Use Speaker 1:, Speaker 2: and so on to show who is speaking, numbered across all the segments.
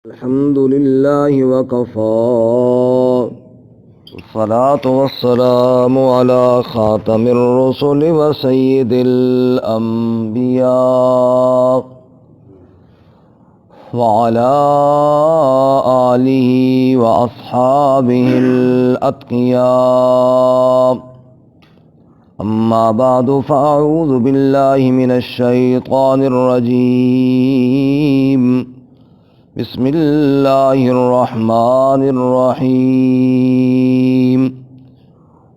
Speaker 1: الحمد لله وكفى والصلاة والسلام على خاتم الرسل وسيد الأنبياء وعلى آله وأصحابه الأتقياء. أما بعد فأعوذ بالله من الشيطان الرجيم. بسم الله الرحمن الرحيم.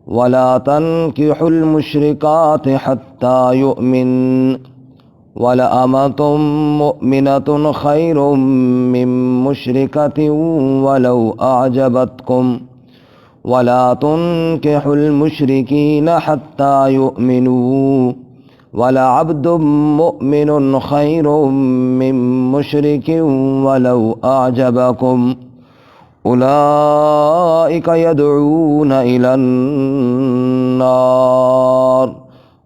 Speaker 1: ولا تنكحوا المشركات حتى يؤمن ولأمة مؤمنة خير من مشركة ولو أعجبتكم ولا تنكحوا المشركين حتى يؤمنوا ولعبد مؤمن خير من مشرك ولو أعجبكم أولئك يدعون إلى النار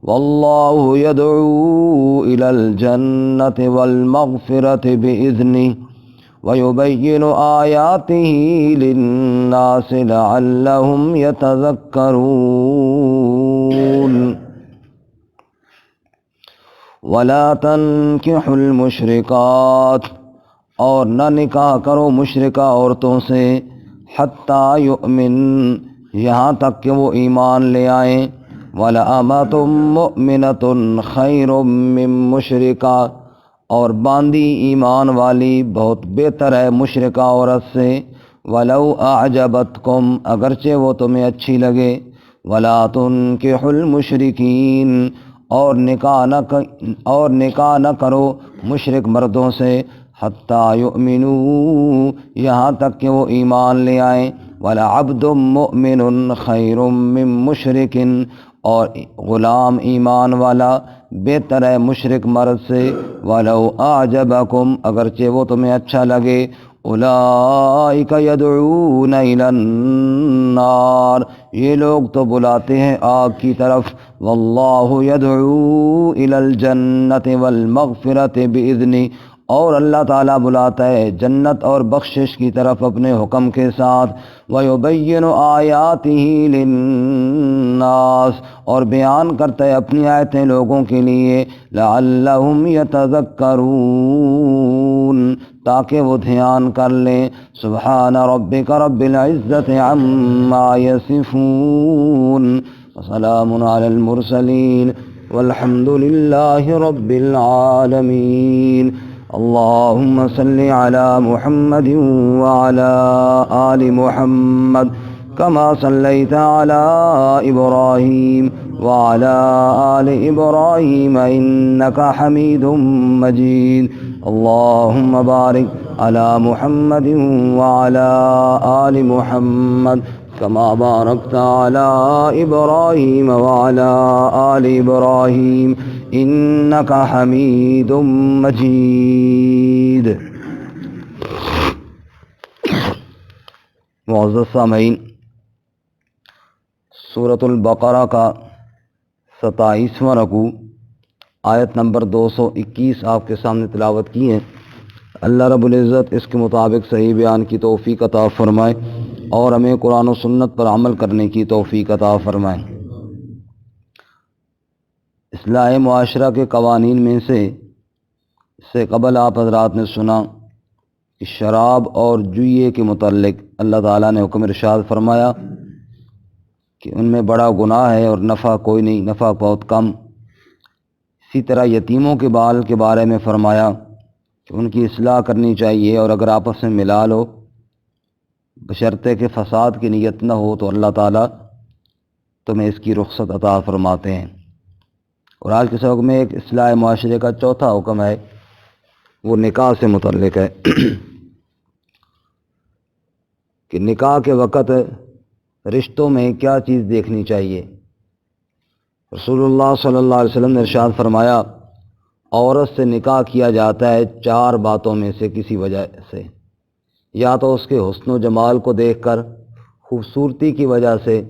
Speaker 1: والله يدعو إلى الجنة والمغفرة بإذنه ويبين آياته للناس لعلهم يتذكرون. ولا تنكحوا المشركات، اور نہ نکاح کرو مشرکہ عورتوں سے، حتیٰ یؤمن، یہاں تک کہ وہ ایمان لے آئیں، وَلَأَمَةٌ مُؤْمِنَةٌ خَيْرٌ مِّن مُشْرِكَةٍ، اور باندی ایمان والی بہت بہتر ہے مشرکہ عورت سے، وَلَوْ أَعْجَبَتْكُمْ، اگرچہ وہ تمہیں اچھی لگے، وَلَا تُنكِحُوا الْمُشْرِكِينَ، اور نکاح نہ کرو مشرک مردوں سے، حتیٰ یؤمنوا، یہاں تک کہ وہ ایمان لے آئیں، وَلَعَبْدٌ مُؤْمِنٌ خَيْرٌ مِّن مُشْرِكٍ، اور غلام ایمان والا بہتر ہے مشرک مرد سے، وَلَوْ أَعْجَبَكُمْ، اگرچہ وہ تمہیں اچھا لگے، اولئک یدعون الی النار، یہ لوگ تو بلاتے ہیں آگ کی طرف، واللہ یدعو الی الجنۃ والمغفرۃ بإذنہ، اور اللہ تعالیٰ بلاتا ہے جنت اور بخشش کی طرف اپنے حکم کے ساتھ، وَيُبَيِّنُ آیَاتِهِ لِلنَّاسِ، اور بیان کرتا ہے اپنی آیتیں لوگوں کے لیے، لَعَلَّهُمْ يَتَذَكَّرُونَ، تاکہ وہ دھیان کر لیں۔ سبحان ربک رب العزت عما یصفون وسلام علی المرسلین والحمد للہ رب العالمین۔ اللہم صل علی محمد وعلی آل محمد كما صليت على إبراهيم وعلى آل إبراهيم إنك حميد مجيد۔ اللهم بارك على محمد وعلى آل محمد كما باركت على إبراهيم وعلى آل إبراهيم إنك حميد مجيد۔ معزز سامعین، سورۃ البقرہ کا 27واں رکوع آیت نمبر 221 آپ کے سامنے تلاوت کی ہے۔ اللہ رب العزت اس کے مطابق صحیح بیان کی توفیق عطا فرمائے اور ہمیں قرآن و سنت پر عمل کرنے کی توفیق عطا فرمائے۔ اصلاح معاشرہ کے قوانین میں سے اس سے قبل آپ حضرات نے سنا کہ شراب اور جوئے کے متعلق اللہ تعالیٰ نے حکم ارشاد فرمایا کہ ان میں بڑا گناہ ہے اور نفع کوئی نہیں، نفع بہت کم۔ اسی طرح یتیموں کے بال کے بارے میں فرمایا کہ ان کی اصلاح کرنی چاہیے، اور اگر آپس میں ملا لو بشرطے کہ فساد کی نیت نہ ہو تو اللہ تعالیٰ تمہیں اس کی رخصت عطا فرماتے ہیں۔ اور آج کے سبق میں ایک اصلاح معاشرے کا چوتھا حکم ہے، وہ نکاح سے متعلق ہے کہ نکاح کے وقت رشتوں میں کیا چیز دیکھنی چاہیے۔ رسول اللہ صلی اللہ علیہ وسلم نے ارشاد فرمایا، عورت سے نکاح کیا جاتا ہے 4 باتوں میں سے کسی وجہ سے، یا تو اس کے حسن و جمال کو دیکھ کر، خوبصورتی کی وجہ سے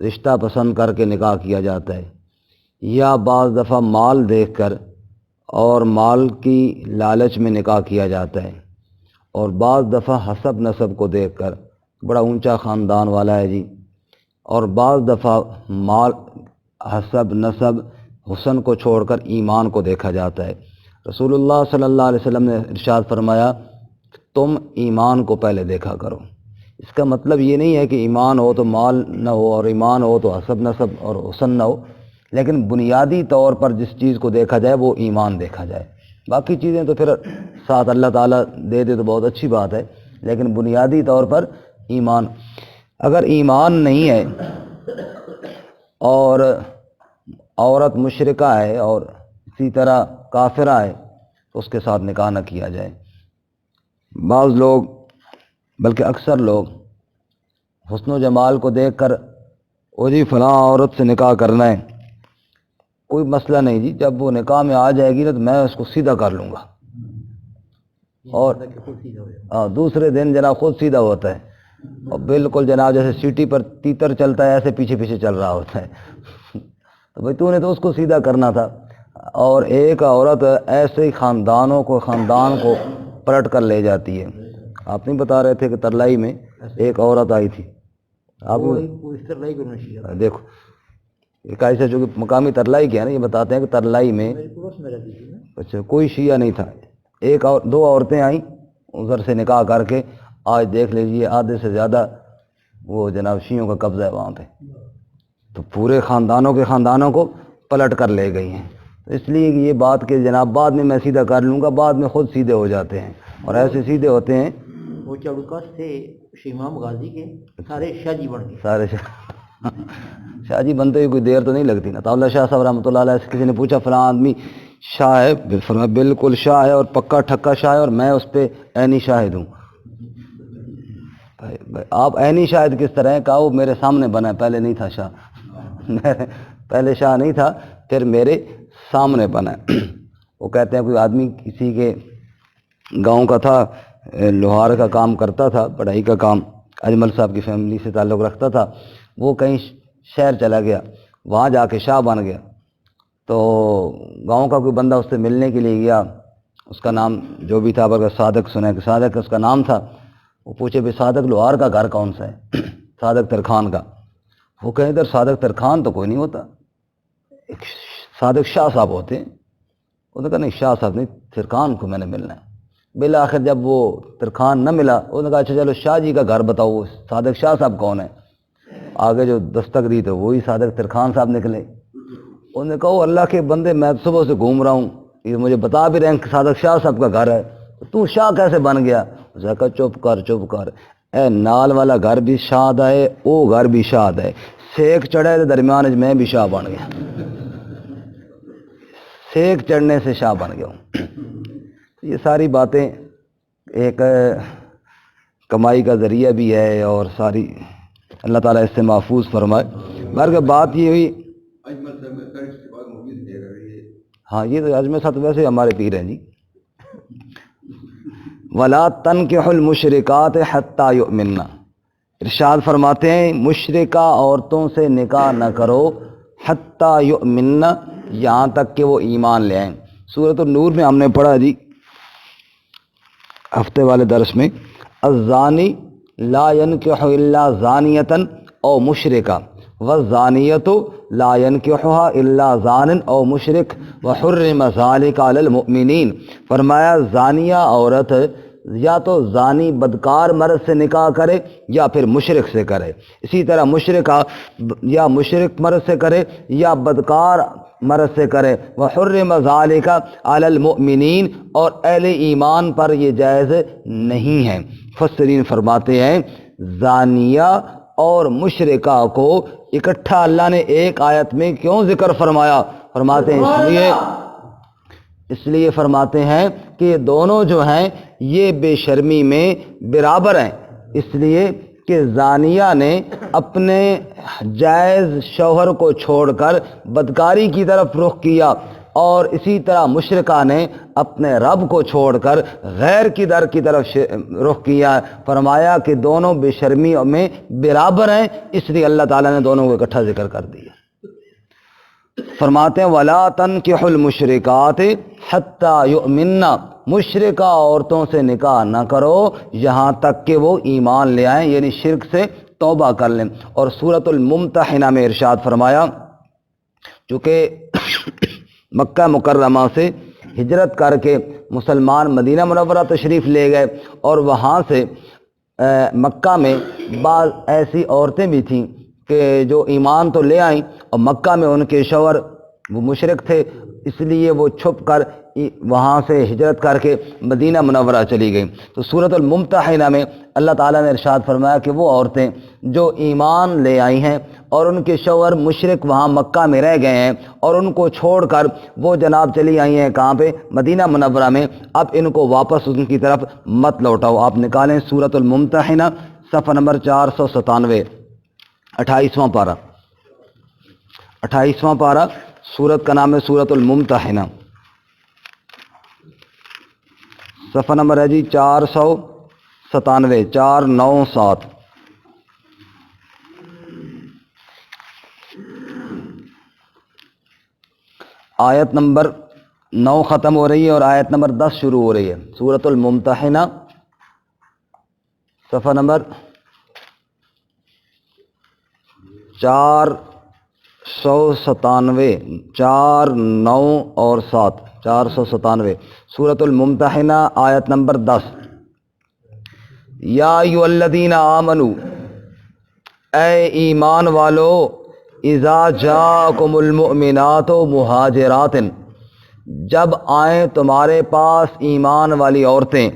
Speaker 1: رشتہ پسند کر کے نکاح کیا جاتا ہے، یا بعض دفعہ مال دیکھ کر اور مال کی لالچ میں نکاح کیا جاتا ہے، اور بعض دفعہ حسب نسب کو دیکھ کر بڑا اونچا خاندان والا ہے جی، اور بعض دفعہ مال، حسب نسب، حسن کو چھوڑ کر ایمان کو دیکھا جاتا ہے۔ رسول اللہ صلی اللہ علیہ وسلم نے ارشاد فرمایا تم ایمان کو پہلے دیکھا کرو۔ اس کا مطلب یہ نہیں ہے کہ ایمان ہو تو مال نہ ہو، اور ایمان ہو تو حسب نسب اور حسن نہ ہو، لیکن بنیادی طور پر جس چیز کو دیکھا جائے وہ ایمان دیکھا جائے۔ باقی چیزیں تو پھر ساتھ اللہ تعالیٰ دے دے تو بہت اچھی بات ہے، لیکن بنیادی طور پر ایمان۔ اگر ایمان نہیں ہے اور عورت مشرکہ ہے اور اسی طرح کافرہ ہے تو اس کے ساتھ نکاح نہ کیا جائے۔ بعض لوگ بلکہ اکثر لوگ حسن و جمال کو دیکھ کر او جی فلاں عورت سے نکاح کرنا ہے، کوئی مسئلہ نہیں جی، جب وہ نکاح میں آ جائے گی نا تو میں اس کو سیدھا کر لوں گا، اور دوسرے دن جناب خود سیدھا ہوتا ہے، اور بالکل جناب جیسے سیٹی پر تیتر چلتا ہے ایسے پیچھے پیچھے چل رہا ہوتا ہے۔ تو بھائی تو نے تو اس کو سیدھا کرنا تھا۔ اور ایک عورت ایسے ہی خاندان کو پلٹ کر لے جاتی ہے۔ آپ نہیں بتا رہے تھے کہ ترلائی میں ایک عورت آئی تھی، آپ دیکھو ایک ایسا جو کہ مقامی ترلائی کیا نا، یہ بتاتے ہیں کہ ترلائی میں اچھا کوئی شیعہ نہیں تھا، ایک اور دو عورتیں آئیں ادھر سے نکاح کر کے، آج دیکھ لیجئے آدھے سے زیادہ وہ جناب شیعوں کا قبضہ ہے وہاں پہ، تو پورے خاندانوں کو پلٹ کر لے گئی ہیں۔ اس لیے کہ یہ بات کہ جناب بعد میں سیدھا کر لوں گا، بعد میں خود سیدھے ہو جاتے ہیں، اور ایسے سیدھے ہوتے ہیں۔
Speaker 2: وہ چڑکس تھے امام غازی کے، سارے شاہ جی بن گئے،
Speaker 1: سارے شاہ جی بنتے ہوئے کوئی دیر تو نہیں لگتی نا۔ اللہ شاہ صاحب رحمۃ اللہ علیہ سے کسی نے پوچھا فلاں آدمی شاہ ہے، فرمایا بالکل شاہ ہے، اور پکا ٹھکا شاہ ہے، اور میں اس پہ عینی شاہد ہوں۔ آپ عینی شاہد کس طرح ہیں؟ کہا وہ میرے سامنے بنا ہے، پہلے نہیں تھا شاہ، پہلے شاہ نہیں تھا، پھر میرے سامنے بنا ہے۔ وہ کہتے ہیں کوئی آدمی کسی کے گاؤں کا تھا، لوہار کا کام کرتا تھا، پڑھائی کا کام، اجمل صاحب کی فیملی سے تعلق رکھتا تھا، وہ کہیں شہر چلا گیا، وہاں جا کے شاہ بن گیا۔ تو گاؤں کا کوئی بندہ اس سے ملنے کے لیے گیا، اس کا نام جو بھی تھا، اگر صادق سنا کہ صادق اس کا نام تھا، وہ پوچھے بھی صادق لوہار کا گھر کون سا ہے؟ صادق ترخان کا۔ وہ کہیں ادھر صادق ترخان تو کوئی نہیں ہوتا، ایک صادق شاہ صاحب ہوتے ہیں۔ انہوں نے کہا نہیں شاہ صاحب نہیں، ترخان کو میں نے ملنا ہے۔ بالآخر جب وہ ترخان نہ ملا، انہوں نے کہا اچھا چلو شاہ جی کا گھر بتاؤ، صادق شاہ صاحب کون ہے؟ آگے جو دستک دی تو وہی صادق ترخان صاحب نکلے۔ انہوں نے کہا اللہ کے بندے، میں صبح سے گھوم رہا ہوں، یہ مجھے بتا بھی رہے ہیں کہ صادق شاہ صاحب کا گھر ہے، تو شاہ کیسے بن گیا؟ اس نے کہا چپ کر، اے نال والا گھر بھی شاد ہے، او گھر بھی شاد ہے، سیک چڑھے تو درمیان میں بھی شاہ بن گیا، سیک چڑھنے سے شاہ بن گیا ہوں۔ یہ ساری باتیں ایک کمائی کا ذریعہ بھی ہے، اور ساری اللہ تعالیٰ اس سے محفوظ فرمائے۔ مگر بات یہ ہوئی، ہاں یہ تو اجمل صاحب ویسے ہمارے پیر ہیں جی۔ وَلَا تَنْكِحُوا الْمُشْرِكَاتِ حَتَّى يُؤْمِنَّ، ارشاد فرماتے ہیں مشرکہ عورتوں سے نکاح نہ کرو، حَتَّى يُؤْمِنَّ، یہاں تک کہ وہ ایمان لے آئیں۔ سورۃ النور میں ہم نے پڑھا جی ہفتے والے درس میں، الزانی لا ينكح الا زانیۃ او مشرکہ والزانیۃ لا ينكحها الا زان او مشرک وحرم ذلك علی المؤمنین۔ فرمایا زانیہ عورت یا تو زانی بدکار مرد سے نکاح کرے یا پھر مشرک سے کرے، اسی طرح مشرکہ یا مشرک مرد سے کرے یا بدکار مرد سے کرے، وحرم ذالک علی المؤمنین، اور اہل ایمان پر یہ جائز نہیں ہے۔ مفسرین فرماتے ہیں زانیہ اور مشرکہ کو اکٹھا اللہ نے ایک آیت میں کیوں ذکر فرمایا؟ فرماتے ہیں اس لیے فرماتے ہیں کہ یہ دونوں جو ہیں یہ بے شرمی میں برابر ہیں، اس لیے کہ زانیہ نے اپنے جائز شوہر کو چھوڑ کر بدکاری کی طرف رخ کیا، اور اسی طرح مشرکہ نے اپنے رب کو چھوڑ کر غیر کی در کی طرف رخ کیا۔ فرمایا کہ دونوں بے شرمی میں برابر ہیں، اس لیے اللہ تعالیٰ نے دونوں کو اکٹھا ذکر کر دیا۔ فرماتے ہیں وَلَا تَنْكِحُوا الْمُشْرِكَاتِ حتیٰ یؤمننا، مشرکہ عورتوں سے نکاح نہ کرو یہاں تک کہ وہ ایمان لے آئیں، یعنی شرک سے توبہ کر لیں۔ اور سورۃ الممتحنہ میں ارشاد فرمایا، چونکہ مکہ مکرمہ سے ہجرت کر کے مسلمان مدینہ منورہ تشریف لے گئے، اور وہاں سے مکہ میں بعض ایسی عورتیں بھی تھیں کہ جو ایمان تو لے آئیں، اور مکہ میں ان کے شوہر وہ مشرک تھے، اس لیے وہ چھپ کر وہاں سے ہجرت کر کے مدینہ منورہ چلی گئیں۔ تو سورۃ الممتحنہ میں اللہ تعالیٰ نے ارشاد فرمایا کہ وہ عورتیں جو ایمان لے آئی ہیں اور ان کے شوہر مشرک وہاں مکہ میں رہ گئے ہیں اور ان کو چھوڑ کر وہ جناب چلی آئی ہیں کہاں پہ؟ مدینہ منورہ میں، اب ان کو واپس ان کی طرف مت لوٹاؤ۔ آپ نکالیں سورۃ الممتحنہ صفحہ نمبر 497، 28واں پارہ، 28واں پارہ، سورت کا نام ہے سورۃ الممتحنہ، صفحہ نمبر ہے جی 497، 497۔ آیت نمبر 9 ختم ہو رہی ہے اور آیت نمبر 10 شروع ہو رہی ہے۔ سورۃ الممتحنہ صفحہ نمبر 497، 4، 9 اور 7، 497، سورۃ الممتحنہ آیت نمبر 10۔ یا ایھا الذین آمنوا، اے ایمان والو، اذا جاءکم المؤمنات مہاجرات، جب آئیں تمہارے پاس ایمان والی عورتیں،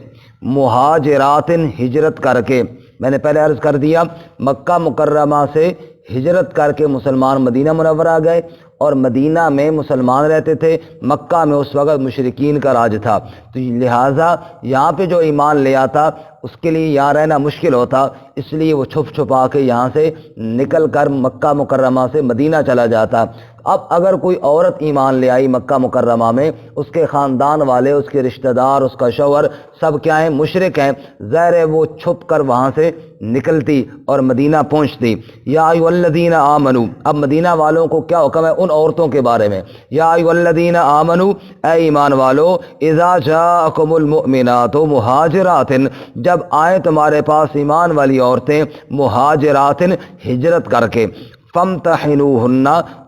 Speaker 1: مہاجرات ہجرت کر کے، میں نے پہلے عرض کر دیا مکہ مکرمہ سے ہجرت کر کے مسلمان مدینہ منورہ گئے، اور مدینہ میں مسلمان رہتے تھے، مکہ میں اس وقت مشرکین کا راج تھا، تو لہٰذا یہاں پہ جو ایمان لے آتا اس کے لیے یہاں رہنا مشکل ہوتا، اس لیے وہ چھپ چھپا کے یہاں سے نکل کر مکہ مکرمہ سے مدینہ چلا جاتا۔ اب اگر کوئی عورت ایمان لے آئی مکہ مکرمہ میں، اس کے خاندان والے، اس کے رشتہ دار، اس کا شوہر سب کیا ہیں؟ مشرک ہیں، ظاہر ہے وہ چھپ کر وہاں سے نکلتی اور مدینہ پہنچتی۔ یا ایھا الذین آمنوا، اب مدینہ والوں کو کیا حکم ہے ان عورتوں کے بارے میں؟ یا ایھا الذین آمنوا، اے ایمان والو، اذا جاءکم المؤمنات مہاجرات، جب آئیں تمہارے پاس ایمان والی عورتیں مہاجرات ہجرت کر کے، فامتحنوہن،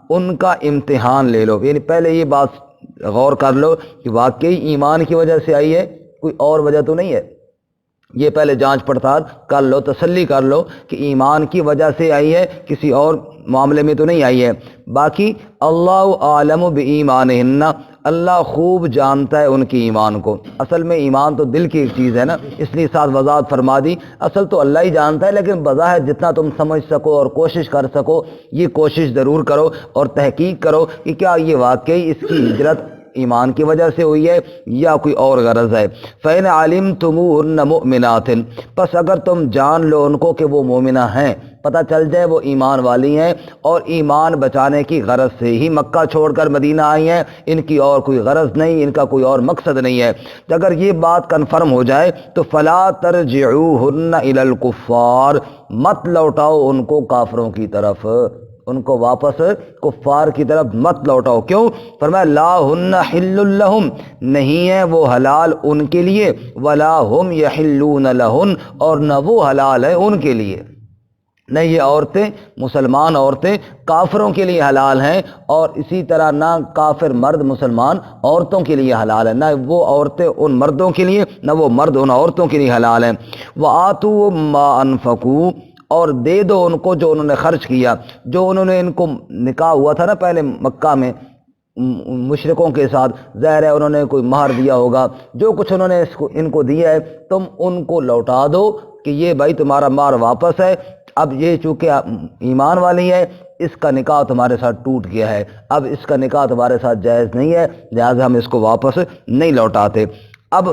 Speaker 1: ان کا امتحان لے لو۔ یعنی پہلے یہ بات غور کر لو کہ واقعی ایمان کی وجہ سے آئی ہے، کوئی اور وجہ تو نہیں ہے، یہ پہلے جانچ پڑتال کر لو، تسلی کر لو کہ ایمان کی وجہ سے آئی ہے، کسی اور معاملے میں تو نہیں آئی ہے۔ باقی اللہ عالم بایمانہن، اللہ خوب جانتا ہے ان کی ایمان کو۔ اصل میں ایمان تو دل کی ایک چیز ہے نا، اس لیے ساتھ وضاحت فرما دی، اصل تو اللہ ہی جانتا ہے، لیکن بظاہر جتنا تم سمجھ سکو اور کوشش کر سکو یہ کوشش ضرور کرو اور تحقیق کرو کہ کیا یہ واقعی اس کی ہجرت ایمان کی وجہ سے ہوئی ہے یا کوئی اور غرض ہے۔ فَإِنْ عَلِمْتُمُوهُنَّ مُؤْمِنَاتٍ، پس اگر تم جان لو ان کو کہ وہ مومنہ ہیں، پتہ چل جائے وہ ایمان والی ہیں اور ایمان بچانے کی غرض سے ہی مکہ چھوڑ کر مدینہ آئی ہیں، ان کی اور کوئی غرض نہیں، ان کا کوئی اور مقصد نہیں ہے، اگر یہ بات کنفرم ہو جائے تو فَلَا تَرْجِعُوهُنَّ إِلَى الْكُفَّارِ، مت لوٹاؤ ان کو کافروں کی طرف، ان کو واپس کفار کی طرف مت لوٹاؤ۔ کیوں؟ فرمایا لا ہن حل لہم، نہیں ہے وہ حلال ان کے لیے، ولا ہم یحلون لہن، اور نہ وہ حلال ہے ان کے لیے، نہ یہ عورتیں مسلمان عورتیں کافروں کے لیے حلال ہیں، اور اسی طرح نہ کافر مرد مسلمان عورتوں کے لیے حلال ہیں، نہ وہ عورتیں ان مردوں کے لیے، نہ وہ مرد ان عورتوں کے لیے حلال ہیں۔ وآتوا ما انفقوا، اور دے دو ان کو جو انہوں نے خرچ کیا، جو انہوں نے ان کو نکاح ہوا تھا نا پہلے مکہ میں مشرکوں کے ساتھ، ظاہر ہے انہوں نے کوئی مہر دیا ہوگا، جو کچھ انہوں نے ان کو دیا ہے تم ان کو لوٹا دو کہ یہ بھائی تمہارا مہر واپس ہے، اب یہ چونکہ ایمان والی ہے اس کا نکاح تمہارے ساتھ ٹوٹ گیا ہے، اب اس کا نکاح تمہارے ساتھ جائز نہیں ہے، لہٰذا ہم اس کو واپس نہیں لوٹاتے۔ اب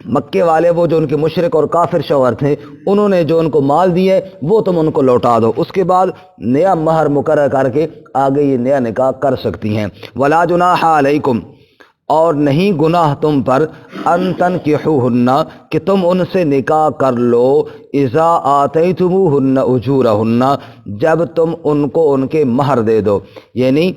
Speaker 1: مکے والے وہ جو ان کے مشرک اور کافر شوہر تھے، انہوں نے جو ان کو مال دیے وہ تم ان کو لوٹا دو، اس کے بعد نیا مہر مقرر کر کے آگے یہ نیا نکاح کر سکتی ہیں۔ ولا جناح علیکم، اور نہیں گناہ تم پر، ان تنکحوہن، کہ تم ان سے نکاح کر لو، اذا آتیتموہن اجورہن، جب تم ان کو ان کے مہر دے دو، یعنی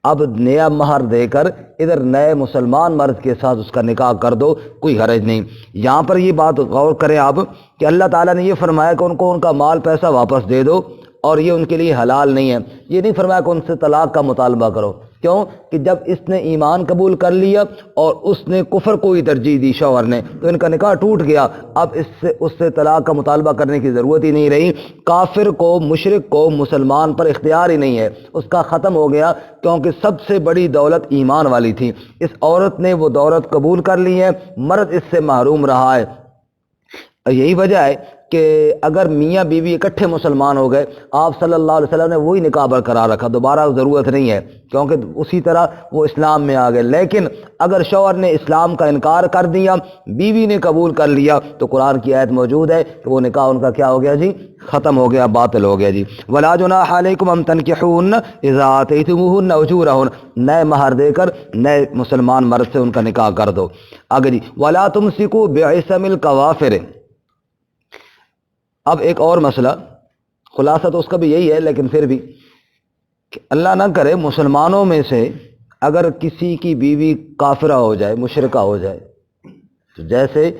Speaker 1: اب نیا مہر دے کر ادھر نئے مسلمان مرد کے ساتھ اس کا نکاح کر دو، کوئی حرج نہیں۔ یہاں پر یہ بات غور کریں آپ کہ اللہ تعالیٰ نے یہ فرمایا کہ ان کو ان کا مال پیسہ واپس دے دو، اور یہ ان کے لیے حلال نہیں ہے۔ یہ نہیں فرمایا کہ ان سے طلاق کا مطالبہ کرو، کیوں کہ جب اس نے ایمان قبول کر لیا اور اس نے کفر کو ہی ترجیح دی شوہر نے، تو ان کا نکاح ٹوٹ گیا۔ اب اس سے طلاق کا مطالبہ کرنے کی ضرورت ہی نہیں رہی۔ کافر کو، مشرک کو مسلمان پر اختیار ہی نہیں ہے، اس کا ختم ہو گیا، کیونکہ سب سے بڑی دولت ایمان والی تھی۔ اس عورت نے وہ دولت قبول کر لی ہے، مرد اس سے محروم رہا ہے۔ یہی وجہ ہے کہ اگر میاں بیوی اکٹھے مسلمان ہو گئے، آپ صلی اللہ علیہ وسلم نے وہی نکاح برقرار رکھا، دوبارہ ضرورت نہیں ہے، کیونکہ اسی طرح وہ اسلام میں آ گئے۔ لیکن اگر شوہر نے اسلام کا انکار کر دیا، بیوی نے قبول کر لیا، تو قرآن کی آیت موجود ہے کہ وہ نکاح ان کا کیا ہو گیا جی؟ ختم ہو گیا، باطل ہو گیا جی۔ وَلَا جُنَاحَ عَلَيْكُمْ أَن تَنكِحُوهُنَّ إِذَا آتَيْتُمُوهُنَّ أُجُورَهُنَّ، نئے مہر دے کر نئے مسلمان مرد سے ان کا نکاح کر دو۔ آگے جی، وَلَا تُمْسِكُوا بِعِصَمِ الْكَوَافِرِ۔ اب ایک اور مسئلہ، خلاصہ تو اس کا بھی یہی ہے، لیکن پھر بھی کہ اللہ نہ کرے مسلمانوں میں سے اگر کسی کی بیوی کافرہ ہو جائے، مشرکہ ہو جائے، تو جیسے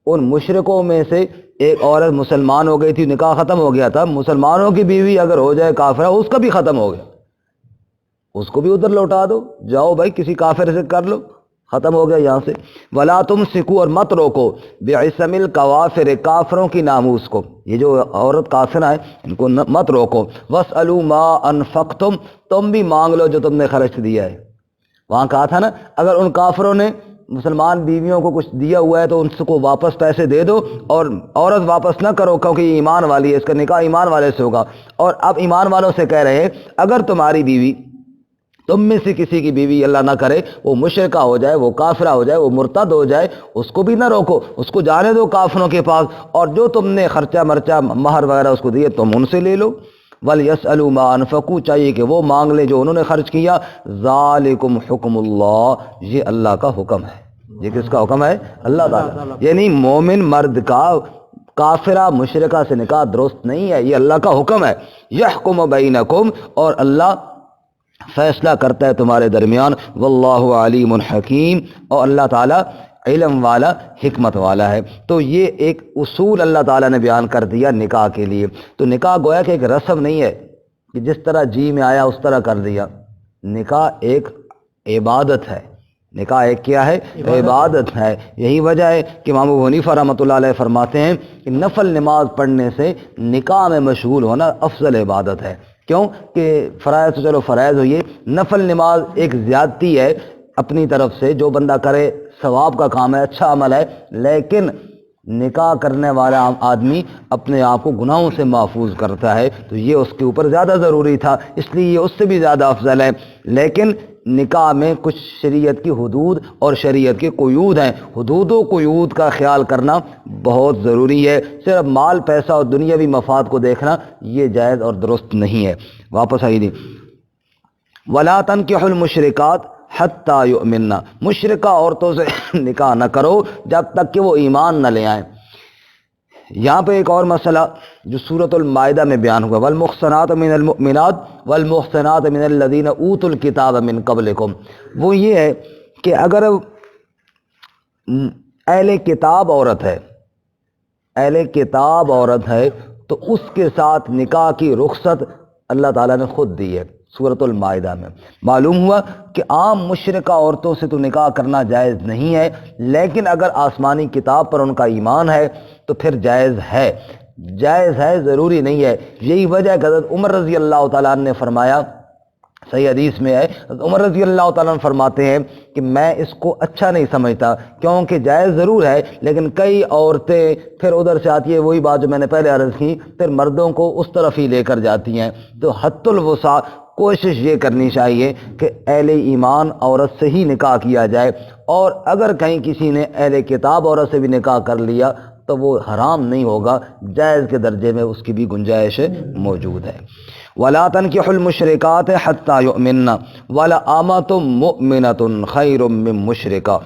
Speaker 1: ان مشرکوں میں سے ایک عورت مسلمان ہو گئی تھی، نکاح ختم ہو گیا تھا، مسلمانوں کی بیوی اگر ہو جائے کافرہ، اس کا بھی ختم ہو گیا، اس کو بھی ادھر لوٹا دو، جاؤ بھائی کسی کافر سے کر لو، ختم ہو گیا یہاں سے۔ ولا تمسکوا، اور مت روکو، بعصم الکوافر، کافروں کی ناموس کو، یہ جو عورت کافرہ ہیں ان کو مت روکو۔ واسألوا ما انفقتم، تم بھی مانگ لو جو تم نے خرچ دیا ہے۔ وہاں کہا تھا نا اگر ان کافروں نے مسلمان بیویوں کو کچھ دیا ہوا ہے تو ان کو واپس پیسے دے دو، اور عورت واپس نہ کرو کیونکہ یہ ایمان والی ہے، اس کا نکاح ایمان والے سے ہوگا۔ اور اب ایمان والوں سے کہہ رہے ہیں اگر تمہاری بیوی، تم میں سے کسی کی بیوی اللہ نہ کرے وہ مشرکہ ہو جائے، وہ کافرہ ہو جائے، وہ مرتد ہو جائے، اس کو بھی نہ روکو، اس کو جانے دو کافروں کے پاس، اور جو تم نے خرچہ مرچہ مہر وغیرہ اس کو دیے تم ان سے لے لو۔ وَلْيَسْأَلُوا مَا أَنفَقُوا، چاہیے کہ وہ مانگ لیں جو انہوں نے خرچ کیا۔ ذَالِكُمْ حُکْمُ اللَّهِ، یہ اللہ کا حکم ہے۔ یہ کس کا حکم ہے؟ اللہ تعالیٰ۔ یعنی مومن مرد کا کافرہ مشرکہ سے نکاح درست نہیں ہے، یہ اللہ کا حکم ہے۔ يَحْكُمُ بَيْنَكُمْ، اور اللہ فیصلہ کرتا ہے تمہارے درمیان۔ واللہ علیم حکیم، اور اللہ تعالیٰ علم والا، حکمت والا ہے۔ تو یہ ایک اصول اللہ تعالیٰ نے بیان کر دیا نکاح کے لیے۔ تو نکاح گویا کہ ایک رسم نہیں ہے کہ جس طرح جی میں آیا اس طرح کر دیا، نکاح ایک عبادت ہے۔ نکاح ایک کیا ہے؟ عبادت ہے۔ یہی وجہ ہے کہ امام ابو حنیفہ رحمۃ اللہ علیہ فرماتے ہیں کہ نفل نماز پڑھنے سے نکاح میں مشغول ہونا افضل عبادت ہے۔ کیوں کہ فرائض تو چلو فرائض ہوئی، نفل نماز ایک زیادتی ہے اپنی طرف سے، جو بندہ کرے ثواب کا کام ہے، اچھا عمل ہے، لیکن نکاح کرنے والا آدمی اپنے آپ کو گناہوں سے محفوظ کرتا ہے، تو یہ اس کے اوپر زیادہ ضروری تھا، اس لیے یہ اس سے بھی زیادہ افضل ہے۔ لیکن نکاح میں کچھ شریعت کی حدود اور شریعت کے قیود ہیں، حدود و قیود کا خیال کرنا بہت ضروری ہے۔ صرف مال پیسہ اور دنیاوی مفاد کو دیکھنا یہ جائز اور درست نہیں ہے۔ واپس آئیے۔ وَلَا تَنكِحُوا الْمُشْرِكَاتِ حَتَّى يُؤْمِنَّ، مشرکہ عورتوں سے نکاح نہ کرو جب تک کہ وہ ایمان نہ لے آئیں۔ یہاں پہ ایک اور مسئلہ جو سورۃ المائدہ میں بیان ہوا، والمحصنات من المؤمنات والمحصنات من الذین اوتوا الکتاب من قبلکم، وہ یہ ہے کہ اگر اہل کتاب عورت ہے، اہل کتاب عورت ہے تو اس کے ساتھ نکاح کی رخصت اللہ تعالیٰ نے خود دی ہے سورۃ المائدہ میں۔ معلوم ہوا کہ عام مشرکہ عورتوں سے تو نکاح کرنا جائز نہیں ہے، لیکن اگر آسمانی کتاب پر ان کا ایمان ہے تو پھر جائز ہے، جائز ہے، ضروری نہیں ہے۔ یہی وجہ ہے کہ حضرت عمر رضی اللہ تعالیٰ عنہ نے فرمایا، صحیح حدیث میں ہے، عمر رضی اللہ تعالیٰ عنہ فرماتے ہیں کہ میں اس کو اچھا نہیں سمجھتا، کیونکہ جائز ضرور ہے لیکن کئی عورتیں پھر ادھر سے آتی ہے، وہی بات جو میں نے پہلے عرض کی، پھر مردوں کو اس طرف ہی لے کر جاتی ہیں۔ تو حد الوسع کوشش یہ کرنی چاہیے کہ اہل ایمان عورت سے ہی نکاح کیا جائے، اور اگر کہیں کسی نے اہل کتاب عورت سے بھی نکاح کر لیا تو وہ حرام نہیں ہوگا، جائز کے درجے میں اس کی بھی گنجائش موجود ہے۔ وَلَا تَنكِحُوا الْمُشْرِكَاتِ حَتَّى يُؤْمِنَّ وَلَأَمَةٌ مُؤْمِنَةٌ خَيْرٌ مِّن مُشْرِكَةٍ،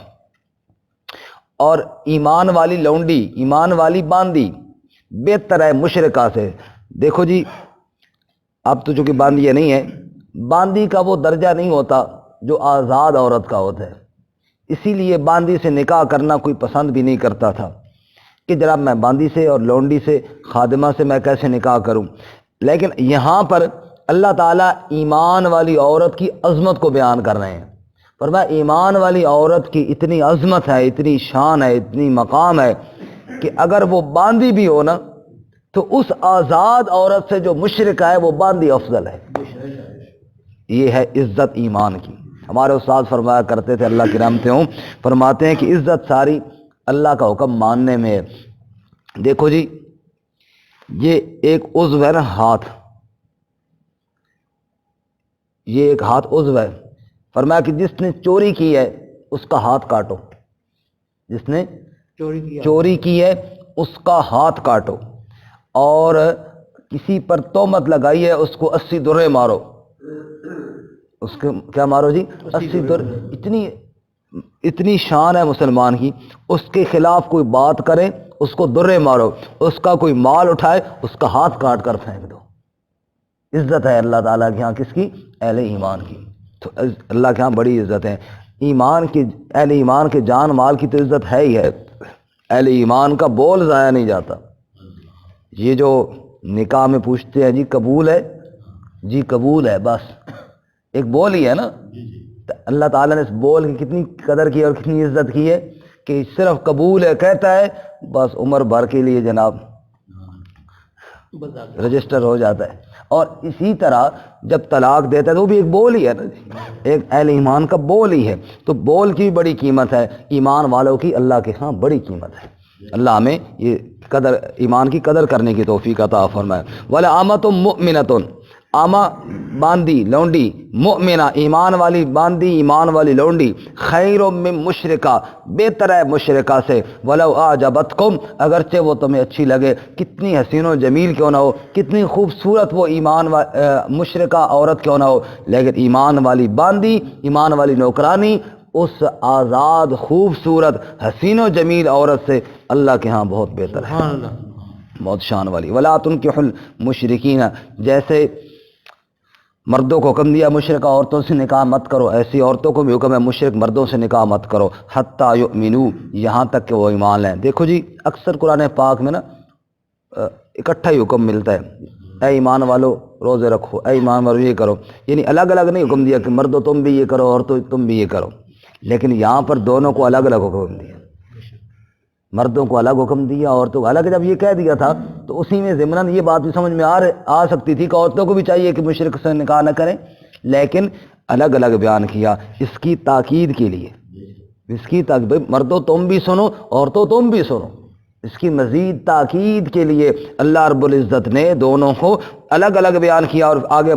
Speaker 1: اور ایمان والی لونڈی، ایمان والی باندی بہتر ہے مشرکہ سے۔ دیکھو جی اب تو چونکہ باندیاں نہیں ہے، باندی کا وہ درجہ نہیں ہوتا جو آزاد عورت کا ہوتا ہے، اسی لیے باندی سے نکاح کرنا کوئی پسند بھی نہیں کرتا تھا کہ جناب میں باندی سے اور لونڈی سے، خادمہ سے میں کیسے نکاح کروں۔ لیکن یہاں پر اللہ تعالیٰ ایمان والی عورت کی عظمت کو بیان کر رہے ہیں، فرمایا ایمان والی عورت کی اتنی عظمت ہے، اتنی شان ہے، اتنی مقام ہے کہ اگر وہ باندی بھی ہو نا تو اس آزاد عورت سے جو مشرکہ ہے وہ باندی افضل ہے۔ یہ ہے عزت ایمان کی۔ ہمارے استاد فرمایا کرتے تھے، اللہ کی رحمتیں ہوں، فرماتے ہیں کہ عزت ساری اللہ کا حکم ماننے میں ہے۔ دیکھو جی، یہ ایک عضو ہے نا، ہاتھ، یہ ایک ہاتھ عضو ہے، فرمایا کہ جس نے چوری کی ہے اس کا ہاتھ کاٹو، جس نے چوری کی ہے اس کا ہاتھ کاٹو، اور کسی پر تہمت لگائی ہے اس کو 80 درے مارو، اس کو کیا مارو جی؟ 80 درے۔ اتنی شان ہے مسلمان کی، اس کے خلاف کوئی بات کرے اس کو درے مارو، اس کا کوئی مال اٹھائے اس کا ہاتھ کاٹ کر پھینک دو۔ عزت ہے اللہ تعالیٰ کے ہاں کس کی؟ اہل ایمان کی۔ تو اللہ کے ہاں بڑی عزت ہے ایمان کی، اہل ایمان کے جان مال کی تو عزت ہے ہی ہے، اہل ایمان کا بول ضائع نہیں جاتا۔ یہ جو نکاح میں پوچھتے ہیں جی قبول ہے، جی قبول ہے، بس ایک بول ہی ہے نا، تو اللہ تعالیٰ نے اس بول کی کتنی قدر کی اور کتنی عزت کی ہے کہ صرف قبول ہے کہتا ہے بس عمر بھر کے لیے جناب رجسٹر ہو جاتا ہے۔ اور اسی طرح جب طلاق دیتا ہے تو وہ بھی ایک بول ہی ہے نا، ایک اہل ایمان کا بول ہی ہے، تو بول کی بڑی قیمت ہے، ایمان والوں کی اللہ کے ہاں بڑی قیمت ہے۔ اللہ ہمیں یہ قدر، ایمان کی قدر کرنے کی توفیق عطا فرمائے۔ وَلَأَمَةٌ مُؤْمِنَةٌ، آما باندی لونڈی، مؤمنہ ایمان والی باندی، ایمان والی لونڈی، خیر من مشرکہ بہتر ہے مشرکہ سے، ولو اعجبتکم اگرچہ وہ تمہیں اچھی لگے، کتنی حسین و جمیل کیوں نہ ہو، کتنی خوبصورت وہ مشرکہ عورت کیوں نہ ہو، لیکن ایمان والی باندی، ایمان والی نوکرانی اس آزاد خوبصورت حسین و جمیل عورت سے اللہ کے ہاں بہت بہتر ہے، بہت شان والی۔ ولا تنکحوا المشرکین، جیسے مردوں کو حکم دیا مشرک عورتوں سے نکاح مت کرو، ایسی عورتوں کو بھی حکم ہے مشرک مردوں سے نکاح مت کرو، حتیٰ یؤمنوا، یہاں تک کہ وہ ایمان لیں۔ دیکھو جی اکثر قرآن پاک میں نا اکٹھا ہی حکم ملتا ہے، اے ایمان والو روزے رکھو، اے ایمان والو یہ کرو، یعنی الگ الگ نہیں حکم دیا کہ مردوں تم بھی یہ کرو عورتوں تم بھی یہ کرو، لیکن یہاں پر دونوں کو الگ الگ حکم دیا، مردوں کو الگ حکم دیا عورتوں کو الگ۔ جب یہ کہہ دیا تھا تو اسی میں ضمناً یہ بات بھی سمجھ میں آ سکتی تھی کہ عورتوں کو بھی چاہیے کہ مشرک سے نکاح نہ کریں، لیکن الگ الگ بیان کیا اس کی تاکید کے لیے، اس کی تاکید، مردوں تم بھی سنو عورتوں تم بھی سنو، اس کی مزید تاکید کے لیے اللہ رب العزت نے دونوں کو الگ الگ بیان کیا، اور آگے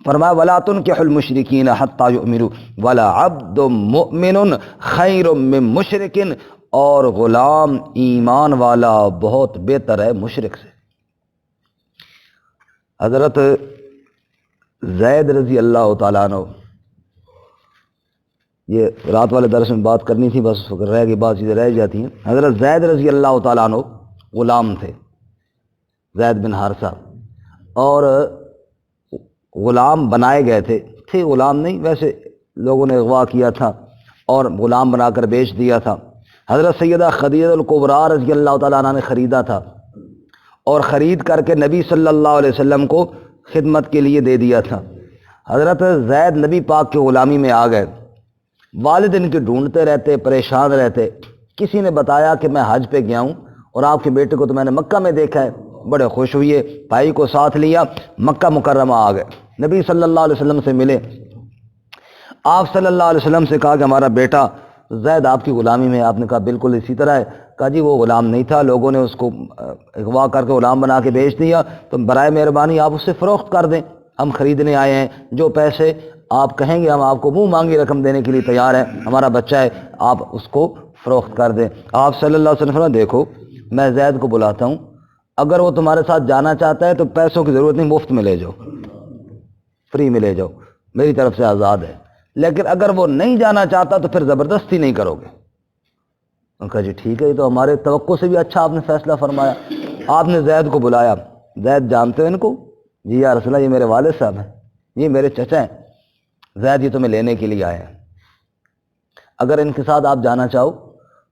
Speaker 1: فرمایا وَلَا تُنْكِحُوا الْمُشْرِكِينَ حَتَّى يُؤْمِنُوا وَلَعَبْدٌ مُؤْمِنٌ خَيْرٌ مِّن مُشْرِكٍ، اور غلام ایمان والا بہت بہتر ہے مشرک سے۔ حضرت زید رضی اللہ تعالیٰ عنہ، یہ رات والے درس میں بات کرنی تھی بس رہ گئی، بات چیزیں رہ جاتی ہیں۔ حضرت زید رضی اللہ تعالیٰ عنہ غلام تھے، زید بن حارثہ، اور غلام بنائے گئے تھے غلام نہیں، ویسے لوگوں نے اغوا کیا تھا اور غلام بنا کر بیچ دیا تھا۔ حضرت سیدہ خدیجہ الکبریٰ رضی اللہ تعالیٰ عنہ نے خریدا تھا، اور خرید کر کے نبی صلی اللہ علیہ وسلم کو خدمت کے لیے دے دیا تھا۔ حضرت زید نبی پاک کے غلامی میں آ گئے، والد ان کے ڈھونڈتے رہتے، پریشان رہتے۔ کسی نے بتایا کہ میں حج پہ گیا ہوں اور آپ کے بیٹے کو تو میں نے مکہ میں دیکھا ہے، بڑے خوش ہوئے، بھائی کو ساتھ لیا، مکہ مکرمہ آ گئے، نبی صلی اللہ علیہ وسلم سے ملے۔ آپ صلی اللہ علیہ وسلم سے کہا کہ ہمارا بیٹا زید آپ کی غلامی میں، آپ نے کہا بالکل اسی طرح ہے۔ کہا جی وہ غلام نہیں تھا، لوگوں نے اس کو اغوا کر کے غلام بنا کے بیچ دیا، تو برائے مہربانی آپ اسے فروخت کر دیں، ہم خریدنے آئے ہیں، جو پیسے آپ کہیں گے ہم آپ کو منہ مانگی رقم دینے کے لیے تیار ہیں، ہمارا بچہ ہے، آپ اس کو فروخت کر دیں۔ آپ صلی اللہ علیہ وسلم دیکھو میں زید کو بلاتا ہوں، اگر وہ تمہارے ساتھ جانا چاہتا ہے تو پیسوں کی ضرورت نہیں، مفت میں لے جاؤ، فری میں لے جاؤ، میری طرف سے آزاد ہے، لیکن اگر وہ نہیں جانا چاہتا تو پھر زبردستی نہیں کرو گے۔ ان کا جی ٹھیک ہے، یہ تو ہمارے توقع سے بھی اچھا آپ نے فیصلہ فرمایا۔ آپ نے زید کو بلایا، زید جانتے ہو ان کو؟ جی یا رسول اللہ یہ میرے والد صاحب ہیں۔ یہ میرے چچا ہیں زید، یہ تمہیں لینے کے لیے آئے ہیں، اگر ان کے ساتھ آپ جانا چاہو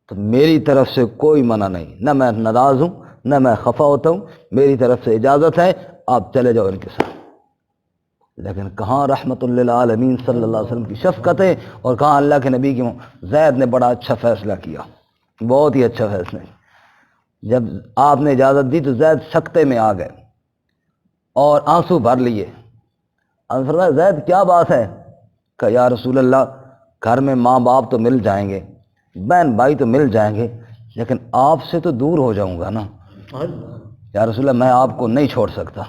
Speaker 1: تو میری طرف سے کوئی منع نہیں، نہ میں ناراض ہوں نہ میں خفا ہوتا ہوں، میری طرف سے اجازت ہے، آپ چلے جاؤ ان کے ساتھ۔ لیکن کہاں رحمت للعالمین صلی اللہ علیہ وسلم کی شفقت ہے، اور کہاں اللہ کے نبی کی زید نے بڑا اچھا فیصلہ کیا، بہت ہی اچھا فیصلہ۔ جب آپ نے اجازت دی تو زید سکتے میں آ گئے اور آنسو بھر لیے۔ آپ نے فرمایا زید کیا بات ہے؟ کہ یا رسول اللہ گھر میں ماں باپ تو مل جائیں گے، بہن بھائی تو مل جائیں گے، لیکن آپ سے تو دور ہو جاؤں گا نا یا رسول اللہ، میں آپ کو نہیں چھوڑ سکتا،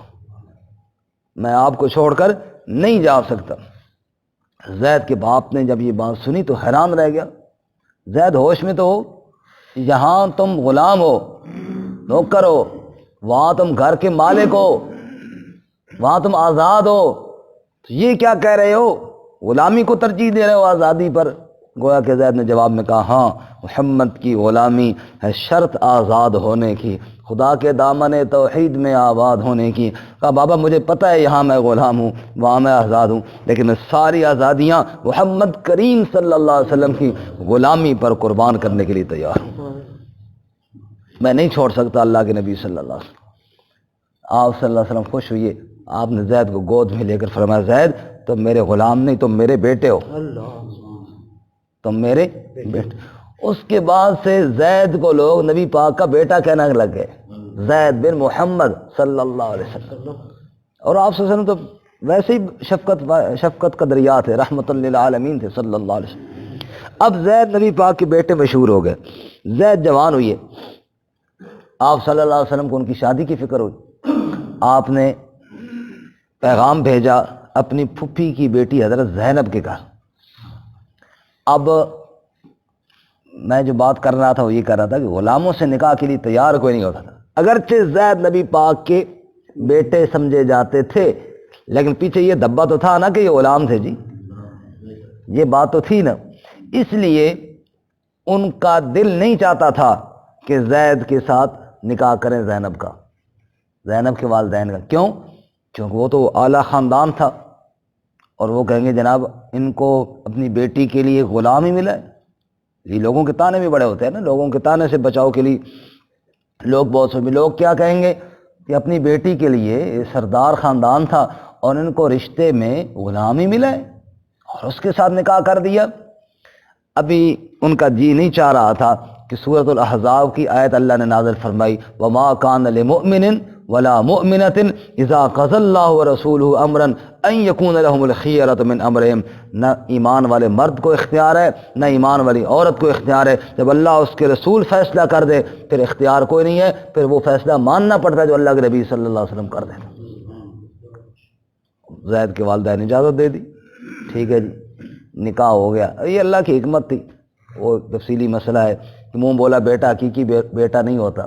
Speaker 1: میں آپ کو چھوڑ کر نہیں جا سکتا۔ زید کے باپ نے جب یہ بات سنی تو حیران رہ گیا۔ زید ہوش میں تو ہو، یہاں تم غلام ہو، نوکر ہو، وہاں تم گھر کے مالک ہو، وہاں تم آزاد ہو، تو یہ کیا کہہ رہے ہو؟ غلامی کو ترجیح دے رہے ہو آزادی پر؟ گویا کہ زید نے جواب میں کہا ہاں، محمد کی غلامی ہے شرط آزاد ہونے کی، خدا کے دامن توحید میں آباد ہونے کی۔ کہا بابا مجھے پتہ ہے یہاں میں غلام ہوں، وہاں میں آزاد ہوں، لیکن میں ساری آزادیاں محمد کریم صلی اللہ علیہ وسلم کی غلامی پر قربان کرنے کے لیے تیار ہوں، میں نہیں چھوڑ سکتا اللہ کے نبی صلی اللہ علیہ وسلم۔ آپ صلی اللہ علیہ وسلم خوش ہوئے، آپ نے زید کو گود میں لے کر فرمایا زید تم میرے غلام نہیں، تم میرے بیٹے ہو، تم میرے بیٹے۔ اس کے بعد سے زید کو لوگ نبی پاک کا بیٹا کہنا لگ گئے، زید بن محمد صلی اللہ علیہ وسلم۔ اور آپ صلی اللہ علیہ وسلم تو ویسے ہی شفقت کا دریا تھے، رحمت للعالمین تھے صلی اللہ علیہ وسلم۔ اب زید نبی پاک کے بیٹے مشہور ہو گئے، زید جوان ہوئے، آپ صلی اللہ علیہ وسلم کو ان کی شادی کی فکر ہوئی۔ آپ نے پیغام بھیجا اپنی پھپھی کی بیٹی حضرت زینب کے گھر۔ اب میں جو بات کر رہا تھا وہ یہ کر رہا تھا کہ غلاموں سے نکاح کے لیے تیار کوئی نہیں ہوتا تھا، اگرچہ زید نبی پاک کے بیٹے سمجھے جاتے تھے، لیکن پیچھے یہ دبا تو تھا نا کہ یہ غلام تھے، جی یہ بات تو تھی نا، اس لیے ان کا دل نہیں چاہتا تھا کہ زید کے ساتھ نکاح کریں زینب کا، زینب کے والدین کا۔ کیوں؟ کیونکہ وہ تو اعلیٰ خاندان تھا، اور وہ کہیں گے جناب ان کو اپنی بیٹی کے لیے غلام ہی ملا ہے۔ یہ لوگوں کے تانے بھی بڑے ہوتے ہیں نا، لوگوں کے تانے سے بچاؤ کے لیے لوگ بہت سے لوگ کیا کہیں گے کہ اپنی بیٹی کے لیے یہ سردار خاندان تھا اور ان کو رشتے میں غلام ہی ملا ہے اور اس کے ساتھ نکاح کر دیا۔ ابھی ان کا جی نہیں چاہ رہا تھا کہ سورۃ الاحزاب کی آیت اللہ نے نازل فرمائی وما کان لمؤمن ولا مؤمنۃ اذا قضى اللہ ورسولہ امرا ان یکون لهم الخیرۃ من امرہم، نہ ایمان والے مرد کو اختیار ہے نہ ایمان والی عورت کو اختیار ہے، جب اللہ اس کے رسول فیصلہ کر دے پھر اختیار کوئی نہیں ہے، پھر وہ فیصلہ ماننا پڑتا ہے جو اللہ کے نبی صلی اللہ علیہ وسلم کر دے۔ زید کے والدین نے اجازت دے دی، ٹھیک ہے جی نکاح ہو گیا۔ یہ اللہ کی حکمت تھی، وہ تفصیلی مسئلہ ہے کہ منہ بولا بیٹا حقیقی بیٹا نہیں ہوتا۔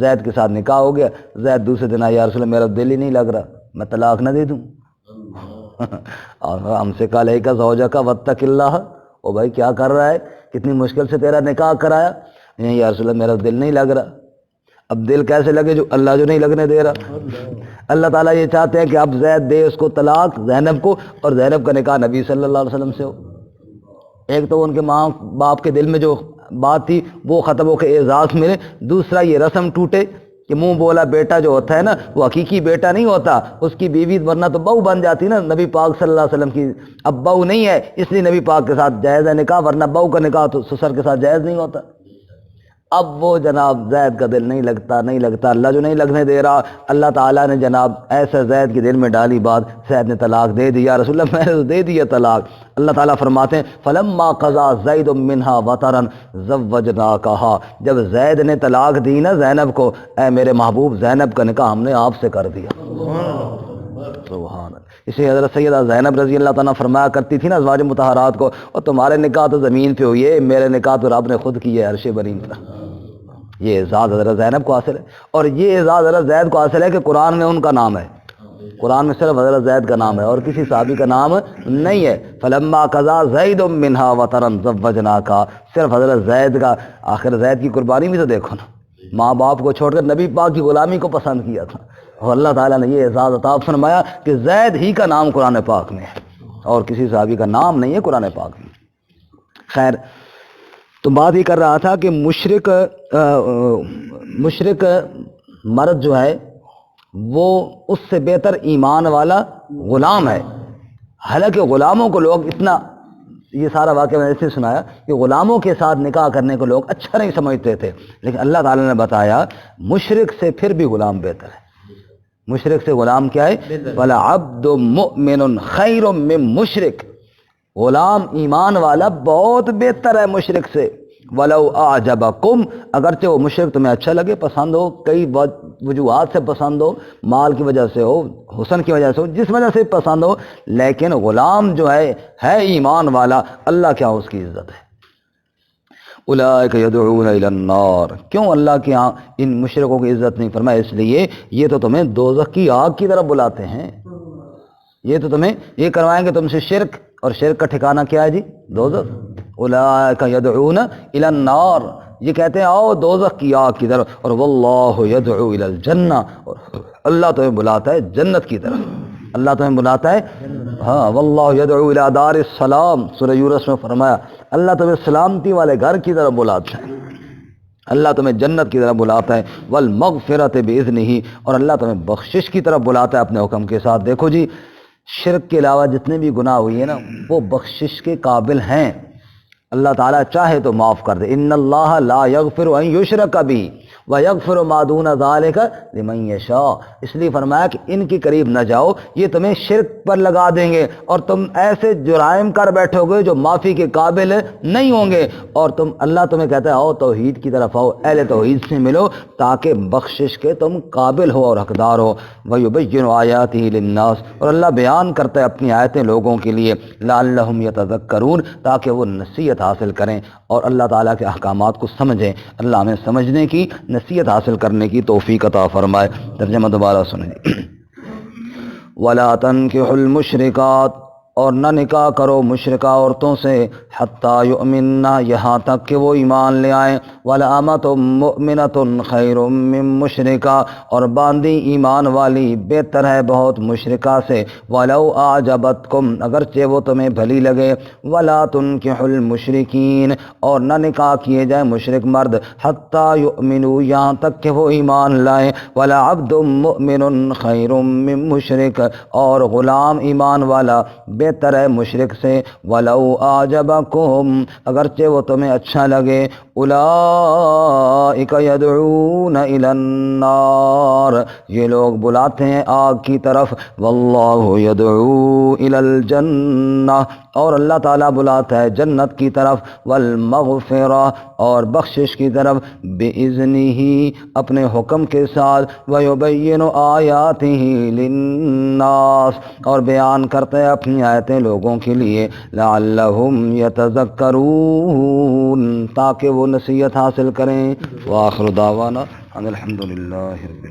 Speaker 1: زید کے ساتھ نکاح ہو گیا، زید دوسرے دن آیا یا رسول اللہ میرا دل ہی نہیں لگ رہا، میں طلاق نہ دے دوں؟ اور ہم سے کہا لے کا زوجہ کا واتق اللہ، او بھائی کیا کر رہا ہے، کتنی مشکل سے تیرا نکاح کرایا، نہیں یا رسول اللہ میرا دل نہیں لگ رہا۔ اب دل کیسے لگے جو اللہ جو نہیں لگنے دے رہا؟ اللہ تعالیٰ یہ چاہتے ہیں کہ اب زید دے اس کو طلاق زینب کو، اور زینب کا نکاح نبی صلی اللہ علیہ وسلم سے ہو۔ ایک تو ان کے ماں باپ کے دل میں جو بات تھی وہ ختم ہو کے اعزاز ملے، دوسرا یہ رسم ٹوٹے کہ منہ بولا بیٹا جو ہوتا ہے نا وہ حقیقی بیٹا نہیں ہوتا، اس کی بیوی ورنہ تو بہو بن جاتی نا، نبی پاک صلی اللہ علیہ وسلم کی اب بہو نہیں ہے اس لیے نبی پاک کے ساتھ جائز ہے نکاح، ورنہ بہو کا نکاح تو سسر کے ساتھ جائز نہیں ہوتا۔ اب وہ جناب زید کا دل نہیں لگتا، اللہ جو نہیں لگنے دے رہا، اللہ تعالیٰ نے جناب ایسا زید کے دل میں ڈالی بات، زید نے طلاق دے دی، یا رسول اللہ میں نے تو دے دیا طلاق۔ اللہ تعالیٰ فرماتے ہیں فلما قضا زید منہا وطرا زوجناکہا، جب زید نے طلاق دی نا زینب کو، اے میرے محبوب زینب کا نکاح ہم نے آپ سے کر دیا۔ سبحان اللہ۔ اسی حضرت سیدہ زینب رضی اللہ تعالیٰ فرمایا کرتی تھی نا ازواج مطہرات کو، اور تمہارے نکاح تو زمین پہ ہوئی ہے، میرے نکاح تو رب نے خود کی ہے عرش برین پر۔ یہ اعزاز حضرت زینب کو حاصل ہے، اور یہ اعزاز حضرت زید کو حاصل ہے کہ قرآن میں ان کا نام ہے، قرآن میں صرف حضرت زید کا نام ہے اور کسی صحابی کا نام نہیں ہے۔ فلما قضا زید منہا وطرا زوجناکا، صرف حضرت زید کا، آخر زید کی قربانی بھی تو دیکھو نا، ماں باپ کو چھوڑ کر نبی پاک کی غلامی کو پسند کیا تھا، اور اللہ تعالیٰ نے یہ اعزاز عطا فرمایا کہ زید ہی کا نام قرآن پاک میں ہے اور کسی صحابی کا نام نہیں ہے قرآن پاک میں۔ خیر، تو بات یہ کر رہا تھا کہ مشرک مرد جو ہے وہ اس سے بہتر ایمان والا غلام ہے۔ حالانکہ غلاموں کو لوگ اتنا، یہ سارا واقعہ میں نے ایسے سنایا کہ غلاموں کے ساتھ نکاح کرنے کو لوگ اچھا نہیں سمجھتے تھے، لیکن اللہ تعالیٰ نے بتایا مشرک سے پھر بھی غلام بہتر ہے۔ مشرک سے غلام کیا ہے؟ وَلَعَبْدٌ مُؤْمِنٌ خَيْرٌ مِّن مُشْرِك، غلام ایمان والا بہت بہتر ہے مشرک سے۔ وَلَوْ أَعْجَبَكُمْ، اگرچہ وہ مشرک تمہیں اچھا لگے، پسند ہو، کئی وجوہات سے پسند ہو، مال کی وجہ سے ہو، حسن کی وجہ سے ہو، جس وجہ سے پسند ہو، لیکن غلام جو ہے ایمان والا، اللہ کیا اس کی عزت ہے۔ اولئک یدعون الی النار، کیوں اللہ کے ہاں ان مشرکوں کی عزت نہیں فرمایا؟ اس لیے یہ تو تمہیں دوزخ کی آگ کی طرف بلاتے ہیں، یہ تو تمہیں یہ کروائیں گے تم سے شرک، اور شرک کا ٹھکانہ کیا ہے جی؟ دوزخ۔ اولئک یدعون الی النار، یہ کہتے ہیں آؤ دوزخ کی آگ کی طرف، اور واللہ یدعو الی الجنہ، اور اللہ تمہیں بلاتا ہے جنت کی طرف، اللہ تمہیں بلاتا ہے، ہاں، واللہ یدعو الی دار السلام، سورہ یونس میں فرمایا اللہ تمہیں سلامتی والے گھر کی طرف بلاتا ہے، اللہ تمہیں جنت کی طرف بلاتا ہے، والمغفرۃ باذنہ، اور اللہ تمہیں بخشش کی طرف بلاتا ہے اپنے حکم کے ساتھ۔ دیکھو جی، شرک کے علاوہ جتنے بھی گناہ ہوئی ہیں نا وہ بخشش کے قابل ہیں، اللہ تعالیٰ چاہے تو معاف کر دے۔ ان اللہ لا یغفر ان یشرک بہ ویغفر ما دون ذلک لمن یشاء، اس لیے فرمایا کہ ان کے قریب نہ جاؤ، یہ تمہیں شرک پر لگا دیں گے اور تم ایسے جرائم کر بیٹھو گے جو معافی کے قابل نہیں ہوں گے، اور اللہ تمہیں کہتا ہے آؤ توحید کی طرف آؤ، اہل توحید سے ملو تاکہ بخشش کے تم قابل ہو اور حقدار ہو۔ وَيُبَيِّنُ آیَاتِهِ لِلنَّاسِ، اور اللہ بیان کرتا ہے اپنی آیتیں لوگوں کے لیے، لَعَلَّهُمْ يَتَذَكَّرُونَ، تاکہ وہ نصیحت حاصل کریں اور اللہ تعالیٰ کے احکامات کو سمجھیں۔ اللہ ہمیں سمجھنے کی، نصیحت حاصل کرنے کی توفیق عطا فرمائے۔ ترجمہ دوبارہ سنیں۔ وَلَا تَنكِحُوا الْمُشْرِكَاتِ، اور نہ نکاح کرو مشرکہ عورتوں سے، حتیٰ یؤمنّا، یہاں تک کہ وہ ایمان لے آئیں، وَلَأَمَةٌ مُؤْمِنَةٌ خَيْرٌ مِّن مُشْرِكَةٍ، اور باندی ایمان والی بہتر ہے بہت مشرکہ سے، وَلَوْ أَعْجَبَتْكُمْ، اگرچہ وہ تمہیں بھلی لگے، وَلَا تُنكِحُوا الْمُشْرِكِينَ، اور نہ نکاح کیے جائیں مشرک مرد، حتیٰ یؤمنوا، یہاں تک کہ وہ ایمان لائیں، وَلَعَبْدٌ مُؤْمِنٌ خَيْرٌ مِّن مُشْرِكٍ، اور غلام ایمان والا بہتر ہے مشرک سے، وَلَوْ أَعْجَبَكُمْ، اگرچہ وہ تمہیں اچھا لگے، أُولَئِكَ يَدْعُونَ إِلَى النَّارِ، یہ لوگ بلاتے ہیں آگ کی طرف، وَاللَّهُ يَدْعُو إِلَى الْجَنَّةِ، اور اللہ تعالیٰ بلاتا ہے جنت کی طرف، والمغفرہ، اور بخشش کی طرف، بِإِذْنِهِ، اپنے حکم کے ساتھ، وَيُبَيِّنُ آیَاتِهِ لِلنَّاسِ، اور بیان کرتے ہیں اپنی آیتیں لوگوں کے لیے، لعلہم یتذکرون، تاکہ وہ نصیحت حاصل کریں۔ وآخر دعوانا ان الحمد للہ۔